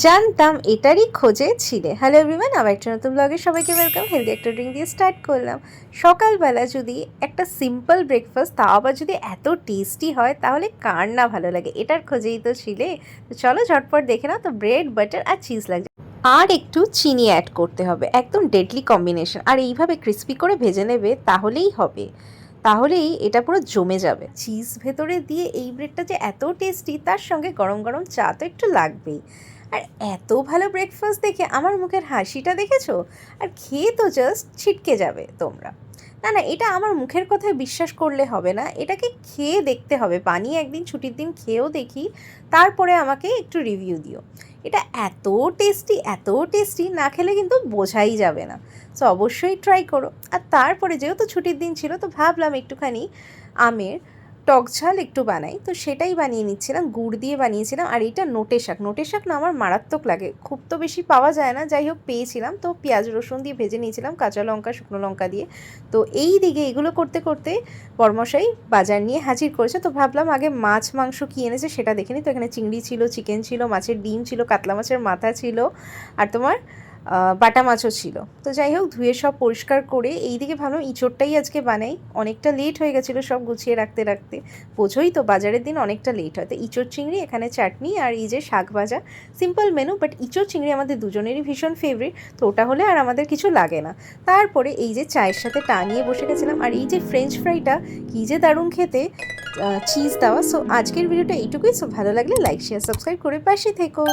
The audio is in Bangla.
জানতাম এটারই খোঁজে ছিলে। হ্যালো এভরিওয়ান, আবার একটা নতুন ব্লগে সবাইকে ওয়েলকাম। হেলদি একটা ড্রিঙ্ক দিয়ে স্টার্ট করলাম। সকালবেলা যদি একটা সিম্পল ব্রেকফাস্ট, তাও আবার যদি এত টেস্টি হয় তাহলে কার না ভালো লাগে। এটার খোঁজেই তো ছিলে। তো চলো ঝটপট দেখে নাও। তো ব্রেড, বাটার আর চিজ লাগছে, আর একটু চিনি অ্যাড করতে হবে। একদম ডেডলি কম্বিনেশন। আর এইভাবে ক্রিস্পি করে ভেজে নেবে, তাহলেই হবে, তাহলেই এটা পুরো জমে যাবে। চিজ ভেতরে দিয়ে এই ব্রেডটা যে এত টেস্টি, তার সঙ্গে গরম গরম চা তো একটু লাগবেই। আর এত ভালো ব্রেকফাস্ট দেখে আমার মুখের হাসিটা দেখেছো? আর খেয়ে তো জাস্ট ছিটকে যাবে তোমরা। না না, এটা আমার মুখের কথায় বিশ্বাস করলে হবে না, এটাকে খেয়ে দেখতে হবে। বানিয়ে একদিন ছুটির দিন খেয়েও দেখি, তারপরে আমাকে একটু রিভিউ দিও। এটা এত টেস্টি, এত টেস্টি, না খেলে কিন্তু বোঝাই যাবে না। সো অবশ্যই ট্রাই করো। আর তারপরে যেহেতু ছুটির দিন ছিল, তো ভাবলাম একটুখানি আমের টক ঝাল একটু বানাই। তো সেটাই বানিয়ে নিচ্ছিলাম, গুড় দিয়ে বানিয়েছিলাম। আর এইটা নোটে শাক। নোটে শাক না আমার মারাত্মক লাগে, খুব তো বেশি পাওয়া যায় না, যাই হোক পেয়েছিলাম। তো পেঁয়াজ রসুন দিয়ে ভেজে নিয়েছিলাম, কাঁচা লঙ্কা শুকনো লঙ্কা দিয়ে। তো এই দিকে এগুলো করতে করতে বড়মশাই বাজার নিয়ে হাজির করেছে। তো ভাবলাম আগে মাছ মাংস কী এনেছে সেটা দেখে নিই। তো এখানে চিংড়ি ছিল, চিকেন ছিল, মাছের ডিম ছিল, কাতলা মাছের মাথা ছিল, আর তোমার বাটা মাছও ছিল। তো যাই হোক, ধুয়ে সব পরিষ্কার করে এইদিকে ভাবলাম ইঁচড়টাই আজকে বানাই। অনেকটা লেট হয়ে গেছিলো সব গুছিয়ে রাখতে রাখতে। বোঝোই তো বাজারের দিন অনেকটা লেট হয়। তো ইঁচড় চিংড়ি, এখানে চাটনি, আর এই যে শাক ভাজা। সিম্পল মেনু, বাট ইঁচড় চিংড়ি আমাদের দুজনেরই ভীষণ ফেভারিট। তো ওটা হলে আর আমাদের কিছু লাগে না। তারপরে এই যে চায়ের সাথে টানিয়ে বসে গেছিলাম। আর এই যে ফ্রেঞ্চ ফ্রাইটা কী যে দারুণ খেতে, চিজ দেওয়া। সো আজকের ভিডিওটা এইটুকুই। সো ভালো লাগলে লাইক শেয়ার সাবস্ক্রাইব করে পাশে থেকো।